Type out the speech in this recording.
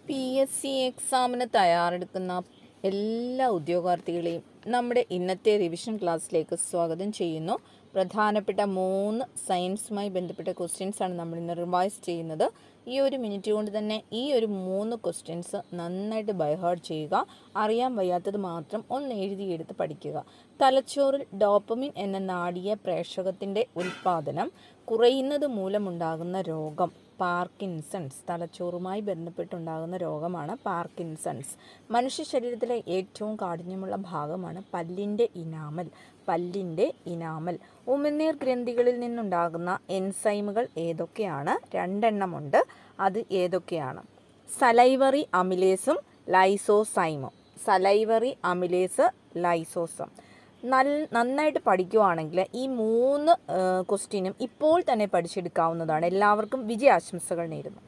PSC എക്സാമിന് തയ്യാറെടുക്കുന്ന എല്ലാ ഉദ്യോഗാർത്ഥികളെയും നമ്മുടെ ഇന്നത്തെ റിവിഷൻ ക്ലാസ്സിലേക്ക് സ്വാഗതം ചെയ്യുന്നു. പ്രധാനപ്പെട്ട 3 സയൻസുമായി ബന്ധപ്പെട്ട ക്വസ്റ്റ്യൻസാണ് നമ്മൾ ഇന്ന് റിവൈസ് ചെയ്യുന്നത്. ഈ ഒരു മിനിറ്റ് കൊണ്ട് തന്നെ ഈ ഒരു 3 ക്വസ്റ്റ്യൻസ് നന്നായിട്ട് ബൈഹാർട്ട് ചെയ്യുക. അറിയാൻ വയ്യാത്തത് മാത്രം ഒന്ന് എഴുതിയെടുത്ത് പഠിക്കുക. തലച്ചോറിൽ ഡോപ്പമിൻ എന്ന നാഡീയ പ്രേഷകത്തിൻ്റെ ഉൽപ്പാദനം കുറയുന്നത് മൂലമുണ്ടാകുന്ന രോഗം പാർക്കിൻസൺസ്. തലച്ചോറുമായി ബന്ധപ്പെട്ടുണ്ടാകുന്ന രോഗമാണ് പാർക്കിൻസൺസ്. മനുഷ്യ ശരീരത്തിലെ ഏറ്റവും കാഠിന്യമുള്ള ഭാഗമാണ് പല്ലിൻ്റെ ഇനാമൽ. ഉമിനീർ ഗ്രന്ഥികളിൽ നിന്നുണ്ടാകുന്ന എൻസൈമുകൾ ഏതൊക്കെയാണ്? 2 എണ്ണമുണ്ട്. അത് ഏതൊക്കെയാണ്? സലൈവറി അമിലേസും ലൈസോസൈമും. Salivary amylase, lysosome. നന്നായിട്ട് പഠിക്കുവാണെങ്കിൽ ഈ 3 ക്വസ്റ്റ്യനും ഇപ്പോൾ തന്നെ പഠിച്ചെടുക്കാവുന്നതാണ്. എല്ലാവർക്കും വിജയാശംസകൾ നേരുന്നു.